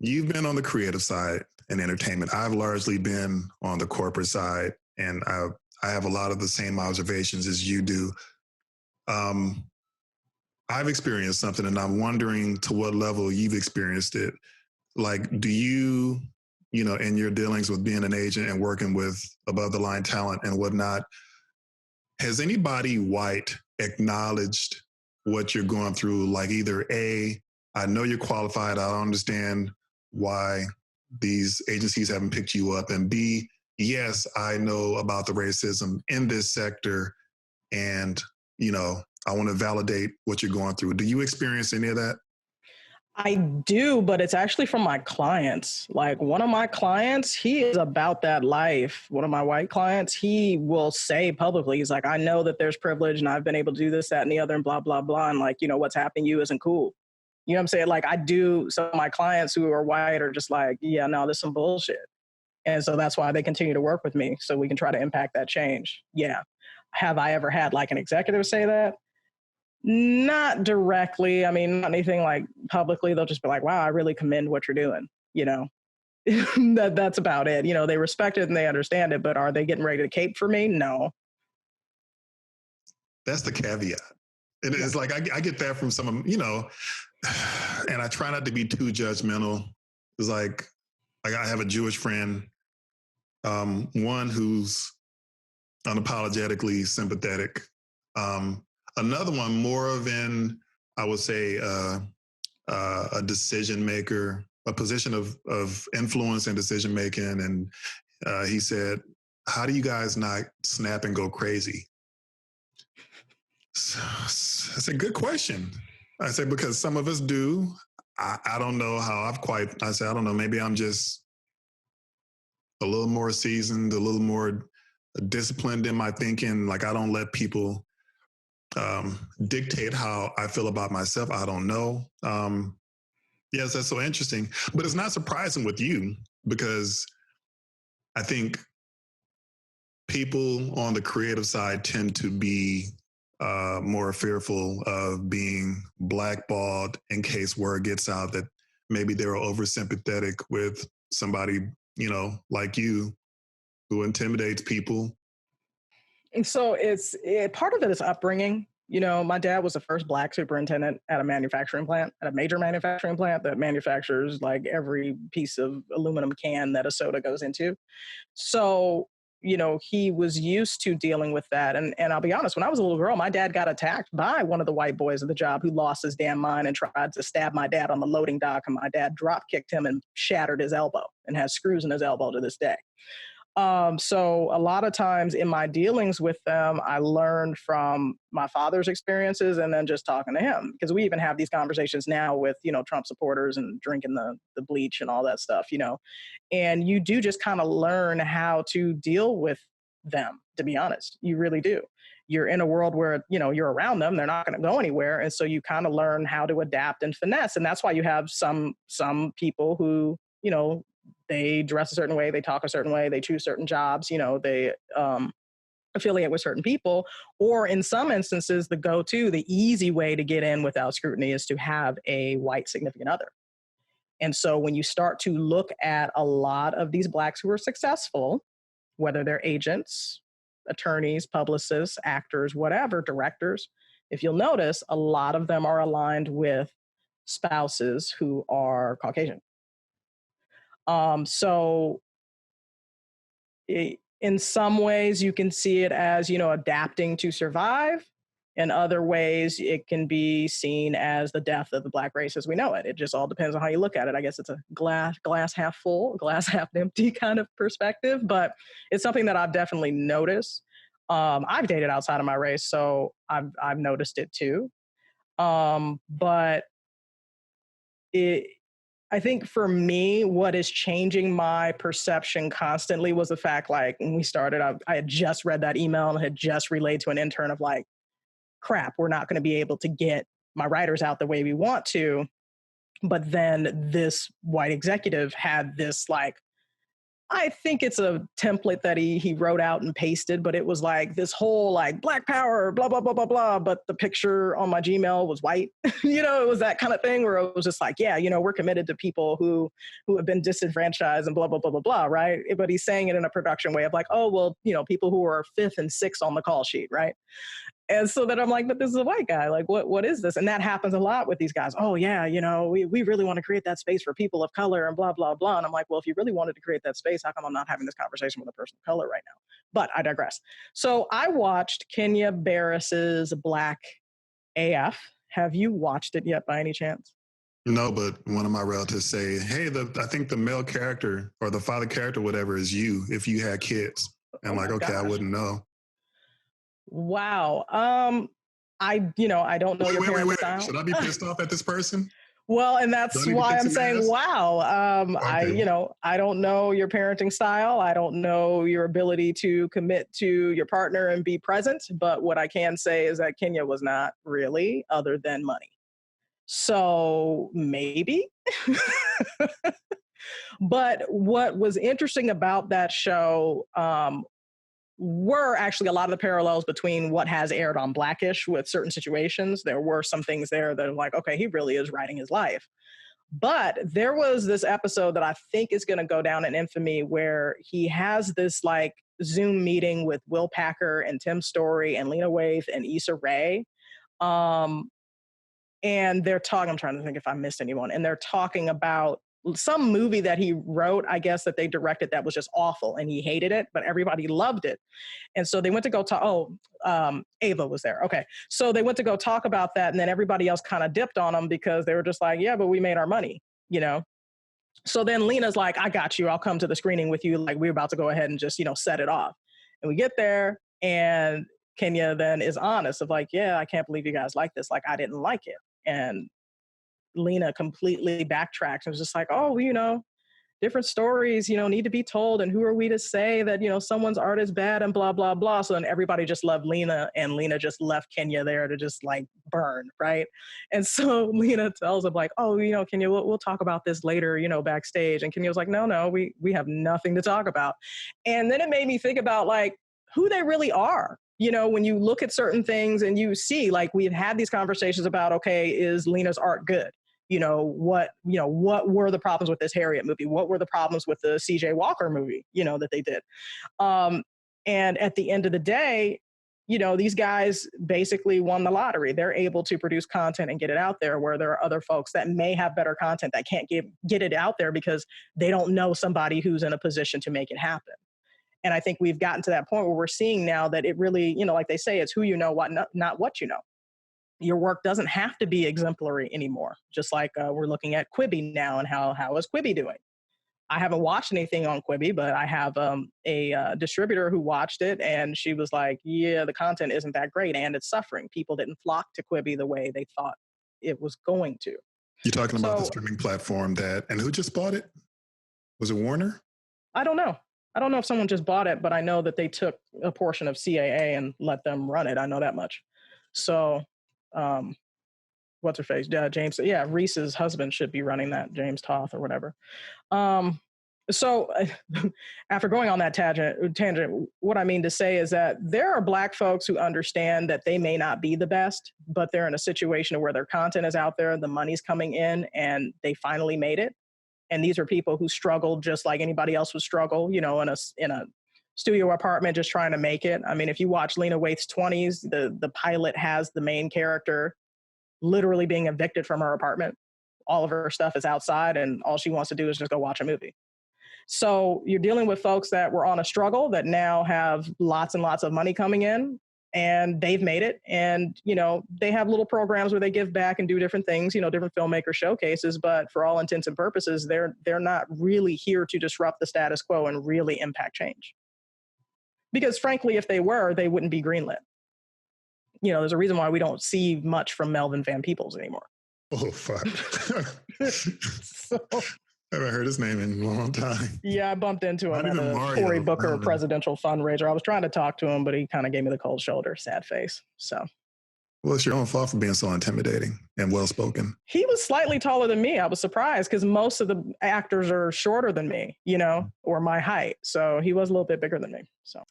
you've been on the creative side in entertainment. I've largely been on the corporate side, and I have a lot of the same observations as you do. Um, I've experienced something, and I'm wondering to what level you've experienced it. Like, do you, in your dealings with being an agent and working with above the line talent and whatnot, has anybody white acknowledged what you're going through? Like, either A, I know you're qualified, I don't understand why these agencies haven't picked you up, and B, yes, I know about the racism in this sector, and I want to validate what you're going through. Do you experience any of that? I do, but it's actually from my clients. Like one of my clients, he is about that life. One of my white clients, he will say publicly, he's like, I know that there's privilege and I've been able to do this, that, and the other, and blah, blah, blah. And like, what's happening to you isn't cool. You know what I'm saying? Like I do, some of my clients who are white are just like, yeah, no, this is some bullshit. And so that's why they continue to work with me so we can try to impact that change. Yeah. Have I ever had like an executive say that? Not directly. I mean, not anything like publicly. They'll just be like, wow, I really commend what you're doing. That's about it. They respect it and they understand it, but are they getting ready to cape for me? No. That's the caveat. And it's like, I get that from some of them, and I try not to be too judgmental. It's like I have a Jewish friend, one who's unapologetically sympathetic. Another one more of I would say, a decision maker, a position of influence and decision making. And he said, how do you guys not snap and go crazy? So, that's a good question. I said, because some of us do. I don't know how I said, I don't know, maybe I'm just a little more seasoned, a little more disciplined in my thinking. Like I don't let people dictate how I feel about myself. I don't know. Yes, that's so interesting. But it's not surprising with you because I think people on the creative side tend to be more fearful of being blackballed in case word gets out that maybe they're oversympathetic with somebody, like you who intimidates people. And so part of it is upbringing. My dad was the first Black superintendent at a manufacturing plant, at a major manufacturing plant that manufactures like every piece of aluminum can that a soda goes into. So, he was used to dealing with that. And I'll be honest, when I was a little girl, my dad got attacked by one of the white boys at the job who lost his damn mind and tried to stab my dad on the loading dock. And my dad drop kicked him and shattered his elbow and has screws in his elbow to this day. So a lot of times in my dealings with them, I learned from my father's experiences and then just talking to him, because we even have these conversations now with, Trump supporters and drinking the bleach and all that stuff, and you do just kind of learn how to deal with them, to be honest. You really do. You're in a world where, you're around them. They're not going to go anywhere. And so you kind of learn how to adapt and finesse. And that's why you have some people who, they dress a certain way, they talk a certain way, they choose certain jobs, they affiliate with certain people, or in some instances, the easy way to get in without scrutiny is to have a white significant other. And so when you start to look at a lot of these Blacks who are successful, whether they're agents, attorneys, publicists, actors, whatever, directors, if you'll notice, a lot of them are aligned with spouses who are Caucasian. So in some ways you can see it as, adapting to survive. In other ways, it can be seen as the death of the Black race as we know it. It just all depends on how you look at it. I guess it's a glass half full, glass half empty kind of perspective, but it's something that I've definitely noticed. I've dated outside of my race, so I've noticed it too. But I think for me, what is changing my perception constantly was the fact, like, when we started, I had just read that email and had just relayed to an intern of like, crap, we're not going to be able to get my writers out the way we want to. But then this white executive had this like I think it's a template that he wrote out and pasted, but it was like this whole like Black Power, blah, blah, blah, blah, blah. But the picture on my Gmail was white. It was that kind of thing where it was just like, yeah, we're committed to people who have been disenfranchised and blah, blah, blah, blah, blah, right? But he's saying it in a production way of like, oh, well, people who are fifth and sixth on the call sheet, right? And so then I'm like, but this is a white guy. Like, what is this? And that happens a lot with these guys. Oh, yeah, we really want to create that space for people of color and blah, blah, blah. And I'm like, well, if you really wanted to create that space, how come I'm not having this conversation with a person of color right now? But I digress. So I watched Kenya Barris's Black AF. Have you watched it yet by any chance? No, but one of my relatives say, hey, I think the male character or the father character, whatever, is you if you had kids. And I'm like, okay, I wouldn't know. Wow. I don't know your parenting style. Should I be pissed off at this person? Well, and that's why I'm saying, wow. Okay. I don't know your parenting style. I don't know your ability to commit to your partner and be present. But what I can say is that Kenya was not really other than money. So maybe. But what was interesting about that show, were actually a lot of the parallels between what has aired on Blackish with certain situations. There were some things there that are like, okay, he really is writing his life. But there was this episode that I think is going to go down in infamy where he has this like Zoom meeting with Will Packer and Tim Story and Lena Waithe and Issa Rae. And they're talking, I'm trying to think if I missed anyone, and they're talking about some movie that he wrote, I guess, that they directed that was just awful and he hated it, but everybody loved it. And so they went to go talk. Ava was there. Okay. So they went to go talk about that. And then everybody else kind of dipped on them because they were just like, yeah, but we made our money, So then Lena's like, I got you. I'll come to the screening with you. Like, we're about to go ahead and just, set it off. And we get there and Kenya then is honest of like, yeah, I can't believe you guys like this. Like, I didn't like it. And Lena completely backtracks and was just like, oh, different stories, need to be told. And who are we to say that, someone's art is bad and blah, blah, blah. So then everybody just loved Lena and Lena just left Kenya there to just like burn. Right. And so Lena tells him like, oh, Kenya, we'll talk about this later, backstage. And Kenya was like, no, we have nothing to talk about. And then it made me think about like who they really are. When you look at certain things and you see, like, we've had these conversations about, okay, is Lena's art good? What were the problems with this Harriet movie? What were the problems with the CJ Walker movie, that they did? And at the end of the day, these guys basically won the lottery. They're able to produce content and get it out there where there are other folks that may have better content that can't get it out there because they don't know somebody who's in a position to make it happen. And I think we've gotten to that point where we're seeing now that it really, like they say, it's who you know, not what you know. Your work doesn't have to be exemplary anymore. Just like we're looking at Quibi now and how is Quibi doing? I haven't watched anything on Quibi, but I have a distributor who watched it and she was like, yeah, the content isn't that great and it's suffering. People didn't flock to Quibi the way they thought it was going to. You're talking about the streaming platform and who just bought it? Was it Warner? I don't know. I don't know if someone just bought it, but I know that they took a portion of CAA and let them run it. I know that much. So, what's her face? James. Yeah, Reese's husband should be running that, James Toth or whatever. So after going on that tangent, what I mean to say is that there are Black folks who understand that they may not be the best, but they're in a situation where their content is out there, the money's coming in, and they finally made it. And these are people who struggled just like anybody else would struggle, in a studio apartment just trying to make it. I mean, if you watch Lena Waithe's 20s, the pilot has the main character literally being evicted from her apartment. All of her stuff is outside and all she wants to do is just go watch a movie. So you're dealing with folks that were on a struggle that now have lots and lots of money coming in and they've made it. And, they have little programs where they give back and do different things, different filmmaker showcases, but for all intents and purposes, they're not really here to disrupt the status quo and really impact change. Because frankly, if they were, they wouldn't be greenlit. There's a reason why we don't see much from Melvin Van Peebles anymore. Oh, fuck. I haven't heard his name in a long time. Yeah, I bumped into him at a Cory Booker presidential fundraiser. I was trying to talk to him, but he kind of gave me the cold shoulder, sad face. So Well, it's your own fault for being so intimidating and well-spoken. He was slightly taller than me. I was surprised because most of the actors are shorter than me, or my height. So he was a little bit bigger than me. So